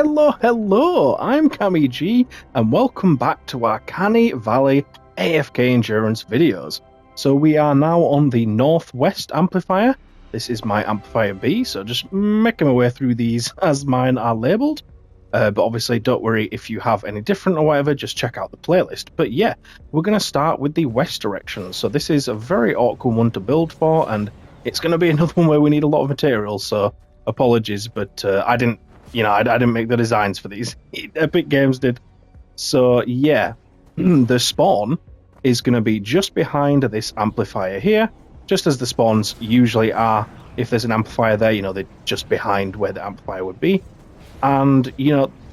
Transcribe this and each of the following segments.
Hello, I'm Cammy G, and welcome back to our Canny Valley AFK Endurance videos. So we are now on the Northwest amplifier. This is my amplifier B, so just making my way through these as mine are labelled. But obviously don't worry if you have any different or whatever, just check out the playlist. But yeah, we're going to start with the west direction. So this is a very awkward one to build for, and it's going to be another one where we need a lot of materials, so apologies, but I didn't make the designs for these. Epic Games did. So yeah, the spawn is going to be just behind this amplifier here, just as the spawns usually are. If there's an amplifier there, they're just behind where the amplifier would be. And,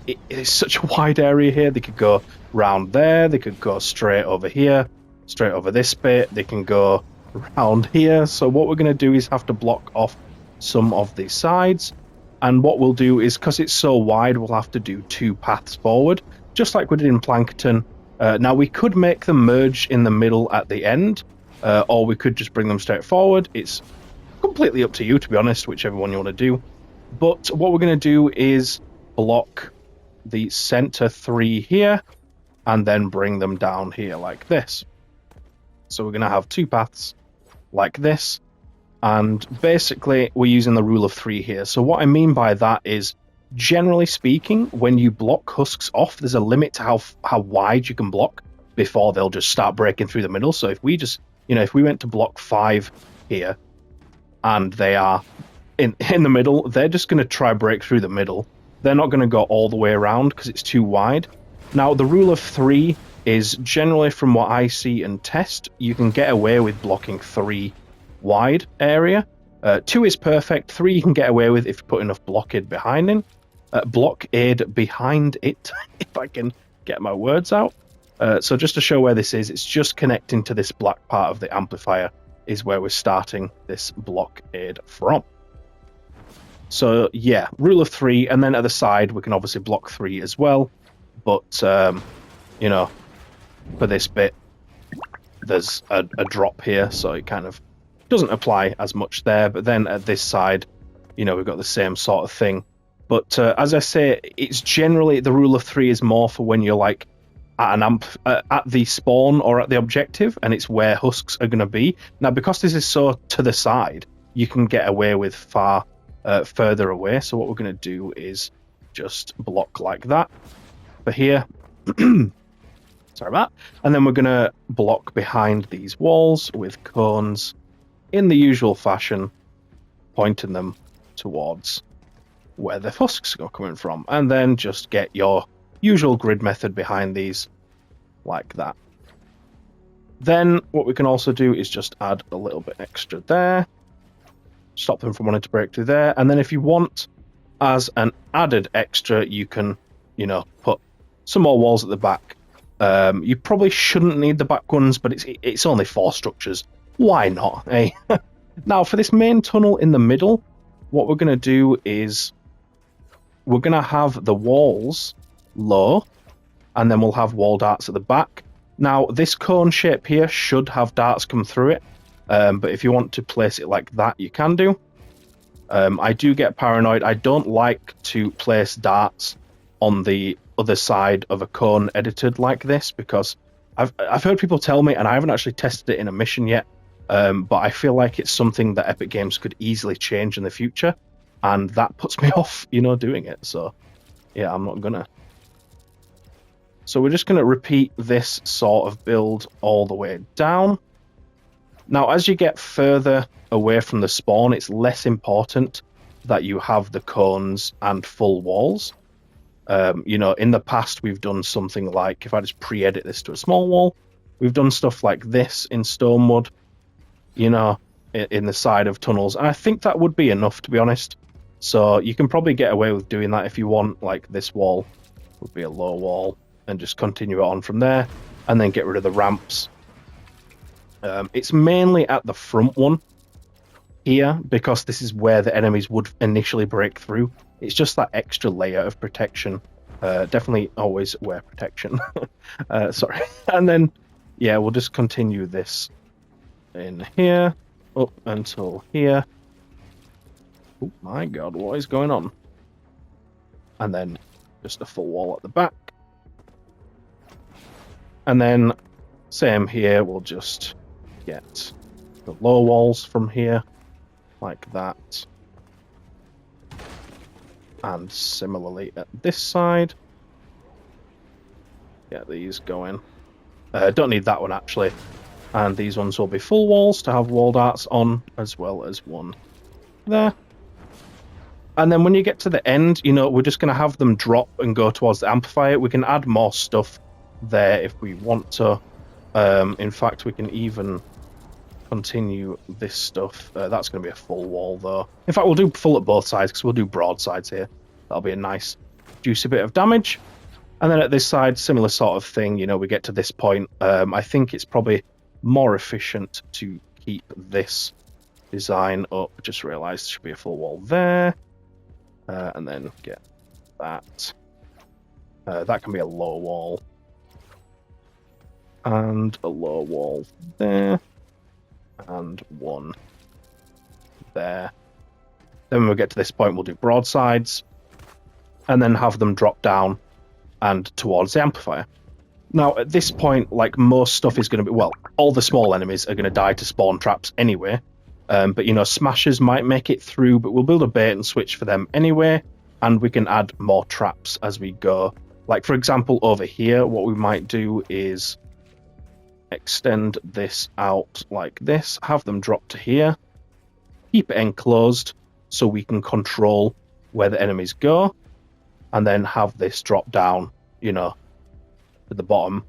it's such a wide area here. They could go round there, they could go straight over here, straight over this bit, they can go around here. So what we're going to do is have to block off some of the sides. And what we'll do is, because it's so wide, we'll have to do two paths forward, just like we did in Plankton. Now, we could make them merge in the middle at the end, or we could just bring them straight forward. It's completely up to you, to be honest, whichever one you want to do. But what we're going to do is block the center three here, and then bring them down here like this. So we're going to have two paths like this. And basically, we're using the rule of three here. So what I mean by that is, generally speaking, when you block husks off, there's a limit to how wide you can block before they'll just start breaking through the middle. So if we just, if we went to block 5 here, and they are in the middle, they're just going to try break through the middle. They're not going to go all the way around because it's too wide. Now, the rule of 3 is generally, from what I see and test, you can get away with blocking 3 wide area. 2 is perfect. 3 you can get away with if you put enough blockade behind it. If I can get my words out. So just to show where this is, it's just connecting to this black part of the amplifier is where we're starting this blockade from. So yeah, rule of 3, and then at the side we can obviously block 3 as well. But for this bit, there's a drop here, so it kind of doesn't apply as much there. But then at this side, we've got the same sort of thing. But as I say, it's generally the rule of 3 is more for when you're like at at the spawn or at the objective, and it's where husks are going to be. Now, because this is so to the side, you can get away with far further away. So what we're going to do is just block like that for here. Sorry about that. And then we're going to block behind these walls with cones in the usual fashion, pointing them towards where the husks are coming from. And then just get your usual grid method behind these like that. Then what we can also do is just add a little bit extra there. Stop them from wanting to break through there. And then if you want, as an added extra, you can, put some more walls at the back. You probably shouldn't need the back ones, but it's only 4 structures. Why not, eh? Now, for this main tunnel in the middle, what we're going to do is we're going to have the walls low, and then we'll have wall darts at the back. Now, this cone shape here should have darts come through it, but if you want to place it like that, you can do. I do get paranoid. I don't like to place darts on the other side of a cone edited like this, because I've heard people tell me, and I haven't actually tested it in a mission yet, but I feel like it's something that Epic Games could easily change in the future, and that puts me off, doing it. So yeah, I'm not gonna. So we're just gonna repeat this sort of build all the way down. Now, as you get further away from the spawn, it's less important that you have the cones and full walls. In the past, we've done something like, if I just pre-edit this to a small wall, we've done stuff like this in Stonewood, in the side of tunnels. And I think that would be enough, to be honest. So you can probably get away with doing that if you want. Like, this wall would be a low wall, and just continue it on from there, and then get rid of the ramps. It's mainly at the front one here, because this is where the enemies would initially break through. It's just that extra layer of protection. Definitely always wear protection. Sorry. And then, yeah, we'll just continue this in here, up until here. Oh my god, what is going on? And then just a full wall at the back. And then same here, we'll just get the low walls from here, like that. And similarly at this side, get these going. Don't need that one actually. And these ones will be full walls to have wall darts on, as well as one there. And then when you get to the end, you know, we're just going to have them drop and go towards the amplifier. We can add more stuff there if we want to. In fact, we can even continue this stuff. That's going to be a full wall, though. In fact, we'll do full at both sides, because we'll do broad sides here. That'll be a nice, juicy bit of damage. And then at this side, similar sort of thing. You know, we get to this point. I think it's probably more efficient to keep this design up. Just realised there should be a full wall there. And then get that. That can be a low wall. And a low wall there. And one there. Then when we get to this point, we'll do broadsides. And then have them drop down and towards the amplifier. Now, at this point, like, most stuff is going to be... Well, all the small enemies are going to die to spawn traps anyway. But, you know, smashers might make it through, but we'll build a bait and switch for them anyway. And we can add more traps as we go. Like, for example, over here, what we might do is extend this out like this, have them drop to here, keep it enclosed so we can control where the enemies go, and then have this drop down, you know, to the bottom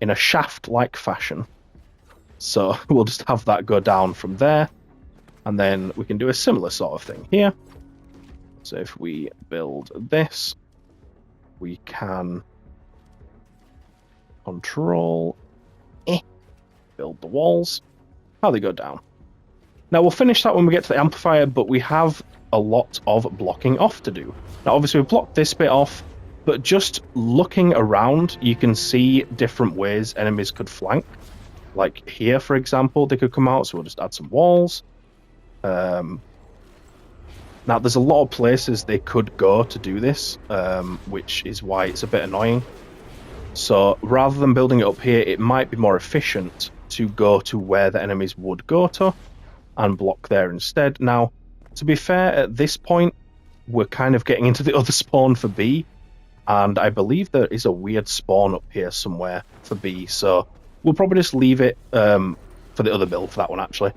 in a shaft-like fashion. So we'll just have that go down from there, and then we can do a similar sort of thing here. So if we build this, we can control build the walls, how they go down. Now we'll finish that when we get to the amplifier, but we have a lot of blocking off to do. Now obviously we've blocked this bit off, but just looking around, you can see different ways enemies could flank. Like here, for example, they could come out, so we'll just add some walls. Now there's a lot of places they could go to do this, which is why it's a bit annoying. So rather than building it up here, it might be more efficient to go to where the enemies would go to and block there instead. Now, to be fair, at this point, we're kind of getting into the other spawn for B, and I believe there is a weird spawn up here somewhere for B, so we'll probably just leave it for the other build for that one, actually.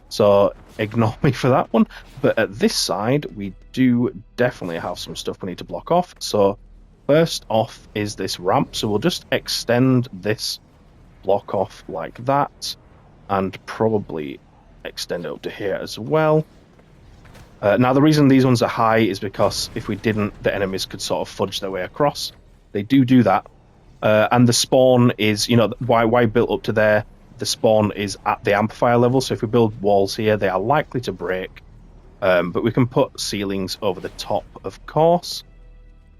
So ignore me for that one. But at this side, we do definitely have some stuff we need to block off. So first off is this ramp, so we'll just extend this block off like that, and probably extend it up to here as well. Now the reason these ones are high is because if we didn't, the enemies could sort of fudge their way across. They do that, and the spawn is, you know, why built up to there, the spawn is at the amplifier level, so if we build walls here, they are likely to break, but we can put ceilings over the top, of course.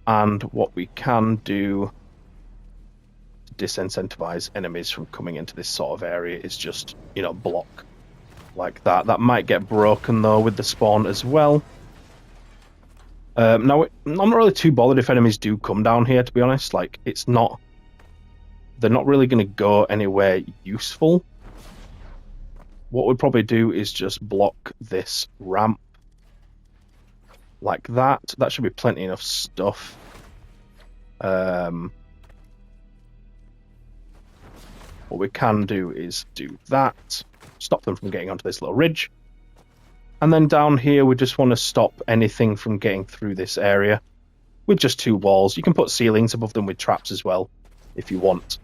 And what we can do to disincentivize enemies from coming into this sort of area is just, you know, block like that. That might get broken, though, with the spawn as well. Now, I'm not really too bothered if enemies do come down here, to be honest. Like, it's not... They're not really going to go anywhere useful. What we'd probably do is just block this ramp like that. That should be plenty enough stuff. What we can do is do that. Stop them from getting onto this little ridge. And then down here, we just want to stop anything from getting through this area with just two walls. You can put ceilings above them with traps as well, if you want.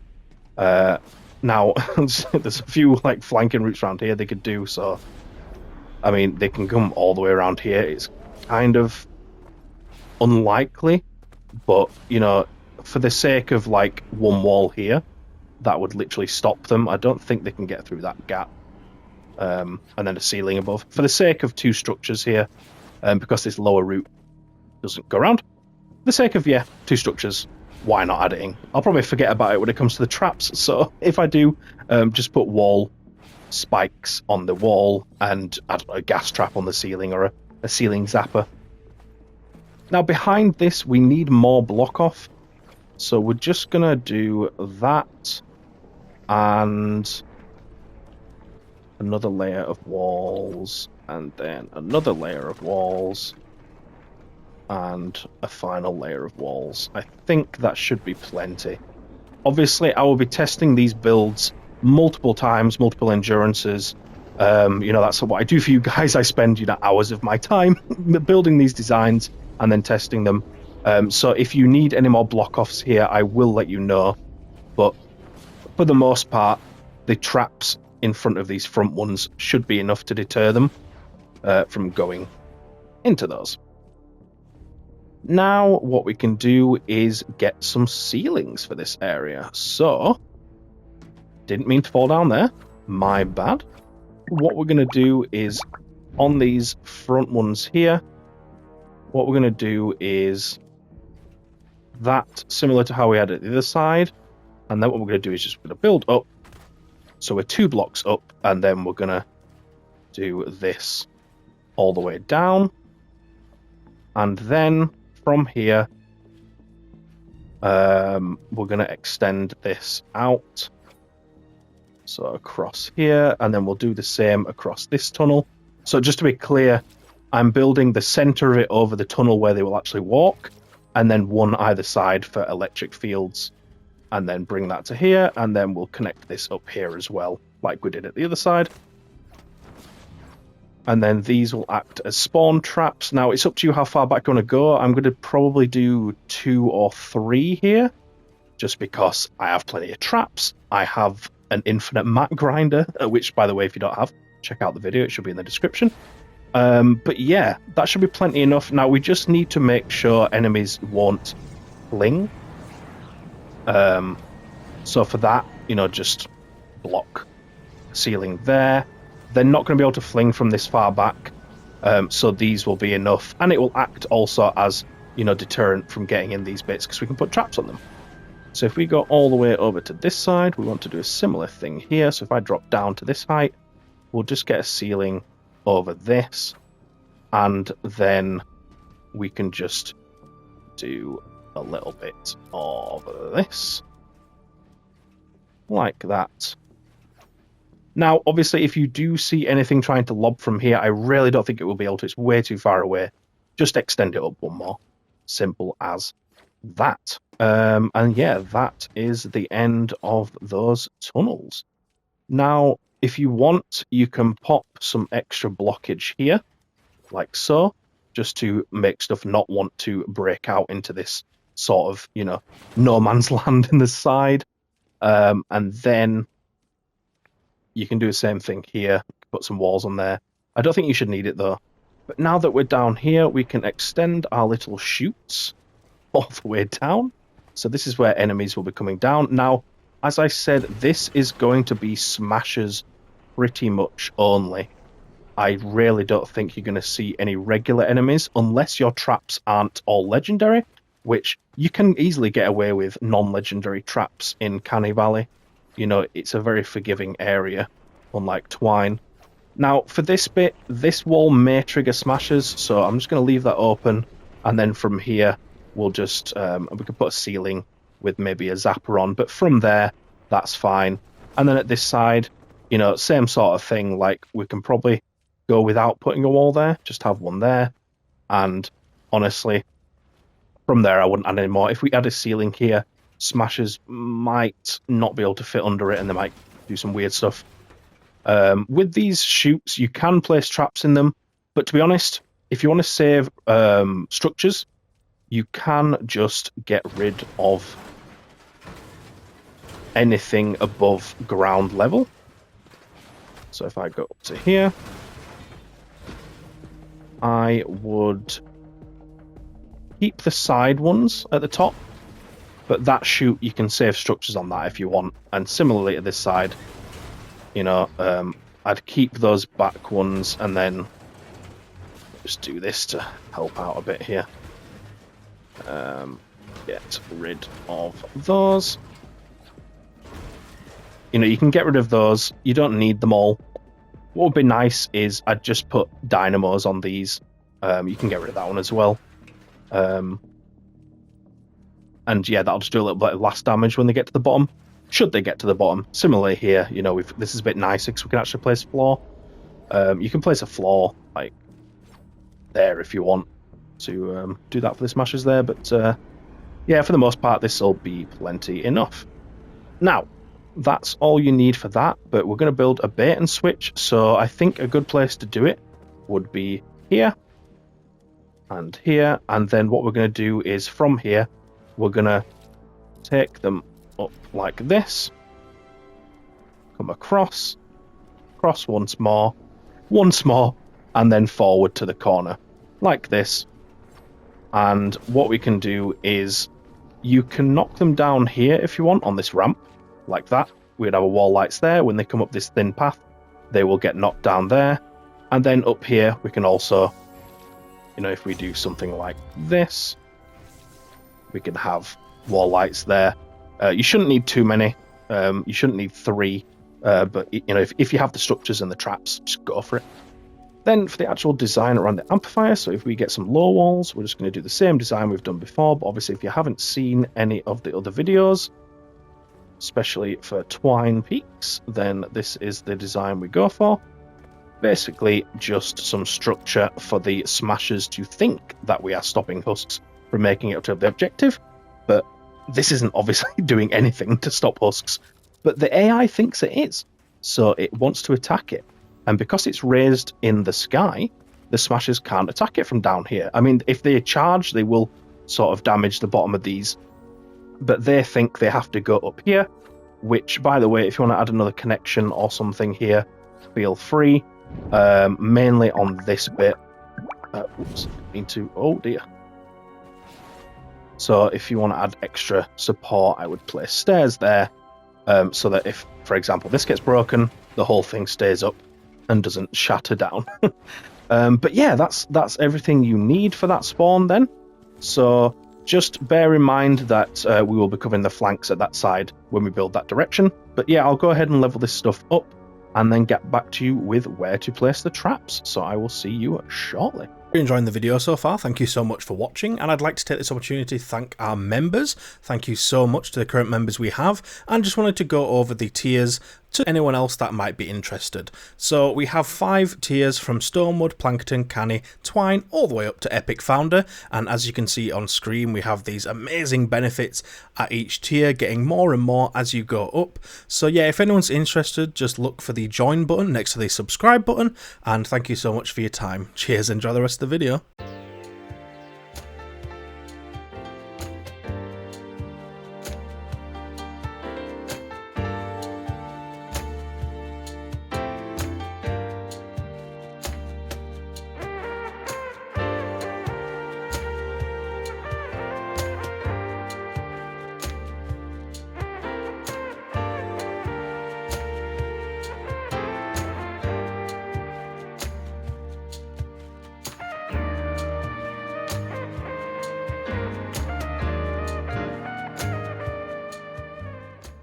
Now, there's a few like flanking routes around here they could do, so I mean, they can come all the way around here. It's kind of unlikely, but, you know, for the sake of like one wall here, that would literally stop them. I don't think they can get through that gap. And then a ceiling above. For the sake of two structures here, because this lower route doesn't go around, for the sake of, yeah, two structures, why not add it in? I'll probably forget about it when it comes to the traps, so if I do, just put wall spikes on the wall and, I don't know, a gas trap on the ceiling or a ceiling zapper. Now behind this, we need more block off. So we're just going to do that and another layer of walls, and then another layer of walls, and a final layer of walls. I think that should be plenty. Obviously, I will be testing these builds multiple times, multiple endurances. That's what I do for you guys. I spend, hours of my time building these designs and then testing them. So if you need any more block-offs here, I will let you know. But for the most part, the traps in front of these front ones should be enough to deter them from going into those. Now what we can do is get some ceilings for this area. So, didn't mean to fall down there, my bad. What we're going to do is, on these front ones here, what we're going to do is that, similar to how we had it the other side, and then what we're going to do is just going to build up. So we're 2 blocks up, and then we're going to do this all the way down. And then from here, we're going to extend this out. So across here, and then we'll do the same across this tunnel. So just to be clear, I'm building the center of it over the tunnel where they will actually walk, and then one either side for electric fields, and then bring that to here, and then we'll connect this up here as well, like we did at the other side. And then these will act as spawn traps. Now, it's up to you how far back you want to go. I'm going to probably do 2 or 3 here, just because I have plenty of traps. I have an infinite mat grinder, which, by the way, if you don't have, check out the video. It should be in the description. But yeah, that should be plenty enough. Now, we just need to make sure enemies won't fling. So for that, just block the ceiling there. They're not going to be able to fling from this far back, so these will be enough, and it will act also as deterrent from getting in these bits because we can put traps on them. So if we go all the way over to this side, we want to do a similar thing here. So if I drop down to this height, we'll just get a ceiling over this, and then we can just do a little bit of this like that. Now, obviously, if you do see anything trying to lob from here, I really don't think it will be able to. It's way too far away. Just extend it up one more. Simple as that. And yeah, that is the end of those tunnels. Now, if you want, you can pop some extra blockage here, like so, just to make stuff not want to break out into this sort of, no man's land in the side. And then you can do the same thing here, put some walls on there. I don't think you should need it though. But now that we're down here, we can extend our little chutes all the way down. So this is where enemies will be coming down. Now, as I said, this is going to be smashers pretty much only. I really don't think you're going to see any regular enemies unless your traps aren't all legendary, which you can easily get away with non-legendary traps in Canny Valley. It's a very forgiving area, unlike Twine. Now, for this bit, this wall may trigger smashers, so I'm just going to leave that open, and then from here, we'll just, we can put a ceiling with maybe a zapper on, but from there, that's fine. And then at this side, same sort of thing, like we can probably go without putting a wall there, just have one there, and honestly, from there, I wouldn't add any more. If we add a ceiling here, smashers might not be able to fit under it, and they might do some weird stuff. With these chutes, you can place traps in them, but to be honest, if you want to save structures, you can just get rid of anything above ground level. So if I go up to here, I would keep the side ones at the top, but that chute, you can save structures on that if you want. And similarly to this side, I'd keep those back ones and then just do this to help out a bit here. Get rid of those. You can get rid of those. You don't need them all. What would be nice is I'd just put dynamos on these. You can get rid of that one as well. And yeah, that'll just do a little bit of blast damage when they get to the bottom. Should they get to the bottom. Similarly here, you know, this is a bit nicer because we can actually place a floor. You can place a floor like there if you want to do that for the smashers there, but yeah, for the most part this will be plenty enough. Now, that's all you need for that, but we're going to build a bait and switch, so I think a good place to do it would be here, and then what we're going to do is from here, we're going to take them up like this, come across once more, and then forward to the corner, like this. And what we can do is, you can knock them down here if you want, on this ramp, like that. We'd have a wall lights there. When they come up this thin path, they will get knocked down there. And then up here, we can also, you know, if we do something like this, we can have wall lights there. You shouldn't need too many. You shouldn't need 3. But, you know, if you have the structures and the traps, just go for it. Then for the actual design around the amplifier, so if we get some low walls, we're just going to do the same design we've done before. But obviously, if you haven't seen any of the other videos, especially for Twine Peaks, then this is the design we go for. Basically, just some structure for the smashers to think that we are stopping husks from making it up to the objective. But this isn't obviously doing anything to stop husks. But the AI thinks it is, so it wants to attack it. And because it's raised in the sky, the smashers can't attack it from down here. I mean, if they charge, they will sort of damage the bottom of these. But they think they have to go up here, which, by the way, if you want to add another connection or something here, feel free. Mainly on this bit. Oops, oh dear. So if you want to add extra support, I would place stairs there, so that if, for example, this gets broken, the whole thing stays up and doesn't shatter down. But yeah, that's everything you need for that spawn then. So just bear in mind that we will be covering the flanks at that side when we build that direction. But yeah, I'll go ahead and level this stuff up and then get back to you with where to place the traps. So I will see you shortly. If you're enjoying the video so far, thank you so much for watching, and I'd like to take this opportunity to thank our members. Thank you so much to the current members we have, and just wanted to go over the tiers to anyone else that might be interested. So we have 5 tiers from Stonewood, Plankton, Canny, Twine, all the way up to Epic Founder, and as you can see on screen, we have these amazing benefits at each tier, getting more and more as you go up. So yeah, if anyone's interested, just look for the join button next to the subscribe button, and thank you so much for your time. Cheers, enjoy the rest of the video.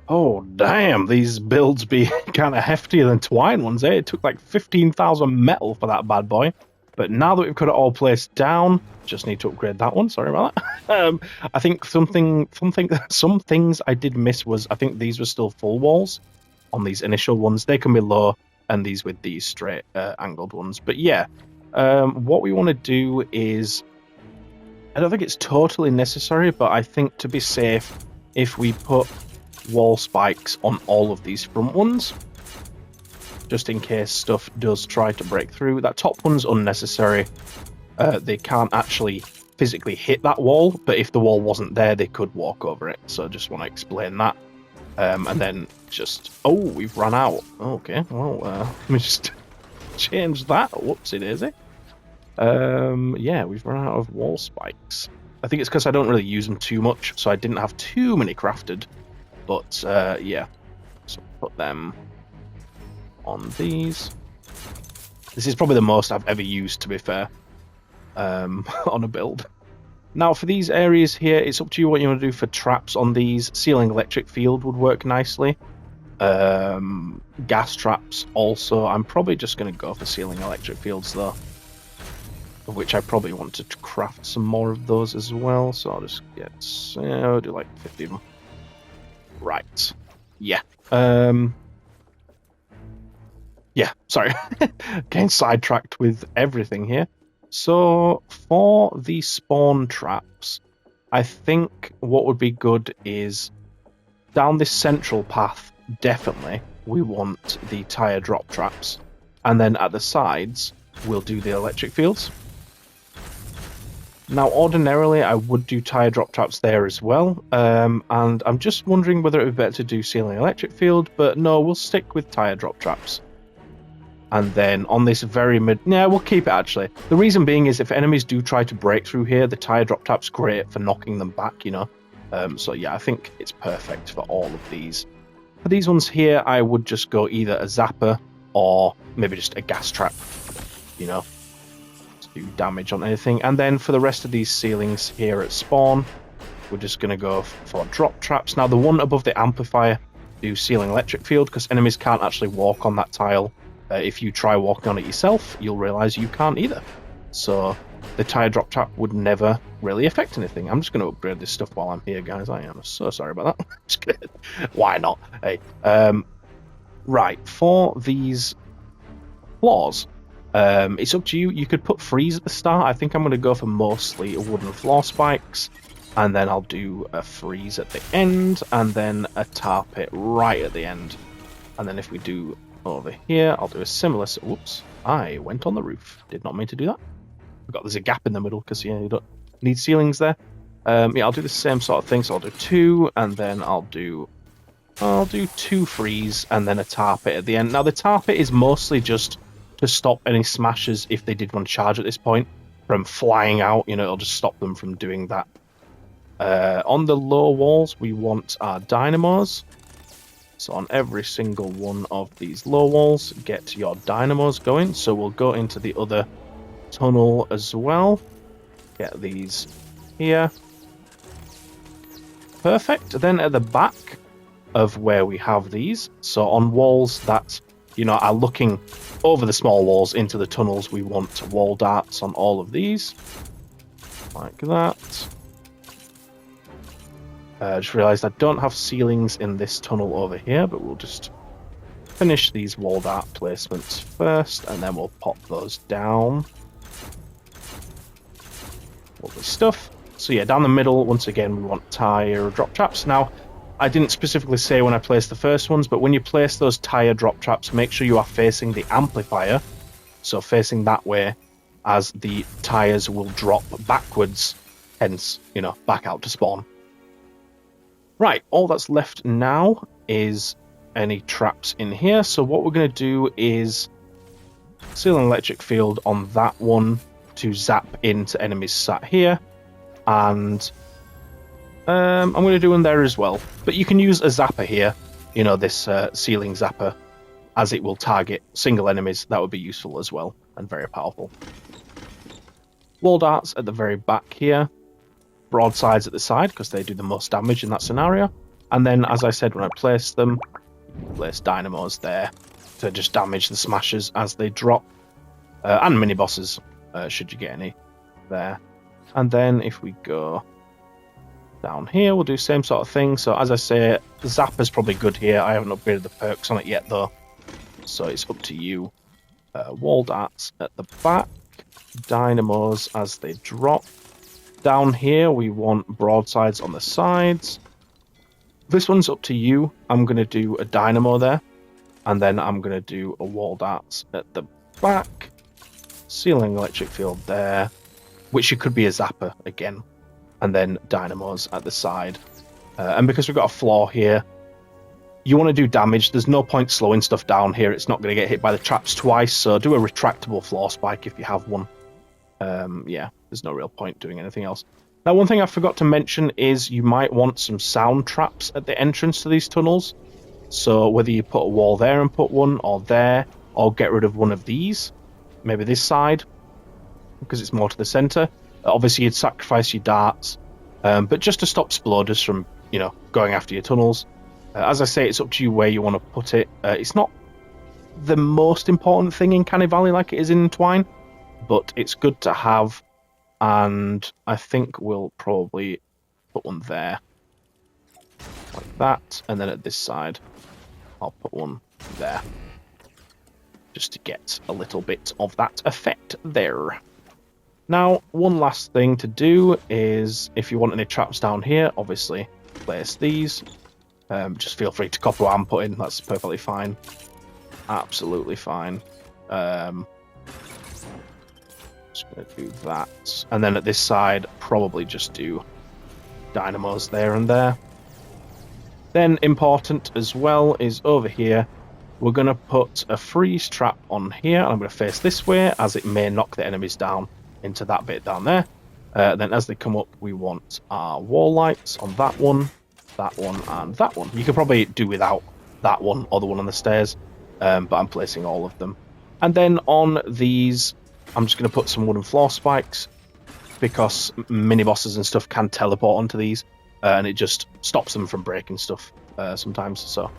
Oh, damn, these builds be kind of heftier than Twine ones, eh? It took like 15,000 metal for that bad boy. But now that we've got it all placed down, just need to upgrade that one, sorry about that. I think some things I did miss was, I think these were still full walls on these initial ones. They can be low, and these with these straight angled ones. But yeah, what we want to do is, I don't think it's totally necessary, but I think to be safe, if we put wall spikes on all of these front ones, just in case stuff does try to break through. That top one's unnecessary. They can't actually physically hit that wall, but if the wall wasn't there, they could walk over it. So I just want to explain that. And then just, oh, we've run out. Okay, well, let me just change that. Whoopsie daisy. Yeah, we've run out of wall spikes. I think it's because I don't really use them too much, so I didn't have too many crafted. But yeah, so put them on these. This is probably the most I've ever used, to be fair, on a build. Now for these areas here, it's up to you what you want to do for traps on these. Ceiling electric field would work nicely. Gas traps also. I'm probably just going to go for ceiling electric fields though. of which I probably want to craft some more of those as well. So I'll just get, I'll do like 50 of them. Right. Yeah. Yeah, sorry. Getting sidetracked with everything here. So for the spawn traps, I think what would be good is down this central path, definitely, we want the tire drop traps. And then at the sides, we'll do the electric fields. Now, ordinarily, I would do tire drop traps there as well. And I'm just wondering whether it would be better to do ceiling electric field, but no, we'll stick with tire drop traps. And then on this very we'll keep it actually. The reason being is if enemies do try to break through here, the tire drop trap's great for knocking them back, you know. So yeah, I think it's perfect for all of these. For these ones here, I would just go either a zapper or maybe just a gas trap, you know, to do damage on anything. And then for the rest of these ceilings here at spawn, we're just going to go for drop traps. Now the one above the amplifier, do ceiling electric field, because enemies can't actually walk on that tile. If you try walking on it yourself, you'll realise you can't either. So the tire drop trap would never really affect anything. I'm just going to upgrade this stuff while I'm here, guys. I am so sorry about that. Just kidding. Why not? Hey, right, for these floors, it's up to you. You could put freeze at the start. I think I'm going to go for mostly wooden floor spikes, and then I'll do a freeze at the end, and then a tar pit right at the end. And then if we do over here, I'll do a similar. Whoops! I went on the roof. Did not mean to do that. Forgot there's a gap in the middle because you don't need ceilings there. Yeah, I'll do the same sort of thing. So I'll do 2, and then I'll do 2 freeze, and then a tar pit at the end. Now the tar pit is mostly just to stop any smashers if they did want to charge at this point from flying out. You know, it'll just stop them from doing that. On the low walls, we want our dynamos. So on every single one of these low walls, get your dynamos going. So we'll go into the other tunnel as well. Get these here. Perfect. Then at the back of where we have these, so on walls that, you know, are looking over the small walls into the tunnels, we want wall darts on all of these. Like that. Just realised I don't have ceilings in this tunnel over here, but we'll just finish these wall dart placements first, and then we'll pop those down. Lovely stuff. So yeah, down the middle, once again, we want tire drop traps. Now, I didn't specifically say when I placed the first ones, but when you place those tire drop traps, make sure you are facing the amplifier, so facing that way, as the tires will drop backwards, hence, you know, back out to spawn. Right, all that's left now is any traps in here. So what we're going to do is ceiling electric field on that one to zap into enemies sat here. And I'm going to do one there as well. But you can use a zapper here, you know, this ceiling zapper, as it will target single enemies. That would be useful as well and very powerful. Wall darts at the very back here. Broadsides at the side because they do the most damage in that scenario, and then as I said when I placed them, place dynamos there to just damage the smashers as they drop, and mini bosses should you get any there. And then if we go down here, we'll do same sort of thing. So as I say, Zapper's probably good here. I haven't upgraded the perks on it yet though, so it's up to you. Wall darts at the back, dynamos as they drop. Down here, we want broadsides on the sides. This one's up to you. I'm going to do a dynamo there. And then I'm going to do a wall darts at the back. Ceiling electric field there. Which could be a zapper again. And then dynamos at the side. And because we've got a floor here, you want to do damage. There's no point slowing stuff down here. It's not going to get hit by the traps twice. So do a retractable floor spike if you have one. Yeah, there's no real point doing anything else. Now, one thing I forgot to mention is you might want some sound traps at the entrance to these tunnels. So whether you put a wall there and put one, or there, or get rid of one of these, maybe this side, because it's more to the centre. Obviously, you'd sacrifice your darts, but just to stop sploders from, you know, going after your tunnels. As I say, it's up to you where you want to put it. It's not the most important thing in Canny Valley like it is in Twine. but it's good to have, and I think we'll probably put one there, like that, and then at this side, I'll put one there, just to get a little bit of that effect there. Now, one last thing to do is, if you want any traps down here, obviously place these. Just feel free to copy what I'm putting, that's perfectly fine. Absolutely fine. Just going to do that. And then at this side, probably just do dynamos there and there. Then, important as well, is over here, we're going to put a freeze trap on here. I'm going to face this way, as it may knock the enemies down into that bit down there. Then as they come up, we want our wall lights on that one, and that one. You could probably do without that one or the one on the stairs, but I'm placing all of them. And then on these, I'm just going to put some wooden floor spikes, because mini bosses and stuff can teleport onto these, and it just stops them from breaking stuff sometimes, so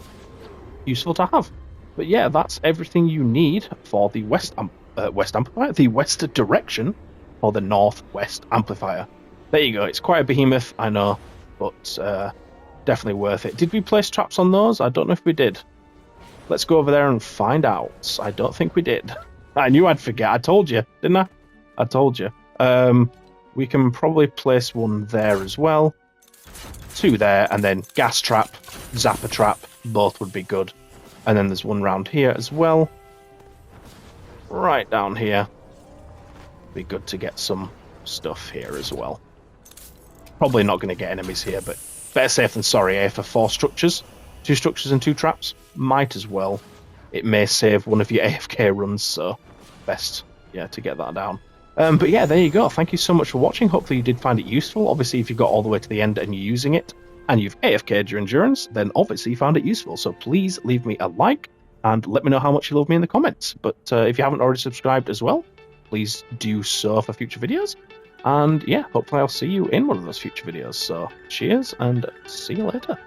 useful to have. But yeah, that's everything you need for the west amplifier, the west direction, or the northwest amplifier. There you go. It's quite a behemoth, I know, but definitely worth it. Did we place traps on those? I don't know if we did. Let's go over there and find out. I don't think we did. I knew I'd forget. I told you, didn't I? I told you. We can probably place one there as well. 2 there, and then gas trap, zapper trap, both would be good. And then there's one round here as well. Right down here. Be good to get some stuff here as well. Probably not going to get enemies here, but better safe than sorry, eh? For 4 structures. 2 structures and 2 traps. Might as well. It may save one of your AFK runs, so best, yeah, to get that down. But yeah, there you go. Thank you so much for watching. Hopefully you did find it useful. Obviously, if you got all the way to the end and you're using it, and you've AFK'd your Endurance, then obviously you found it useful. So please leave me a like, and let me know how much you love me in the comments. But if you haven't already subscribed as well, please do so for future videos. And yeah, hopefully I'll see you in one of those future videos. So cheers, and see you later.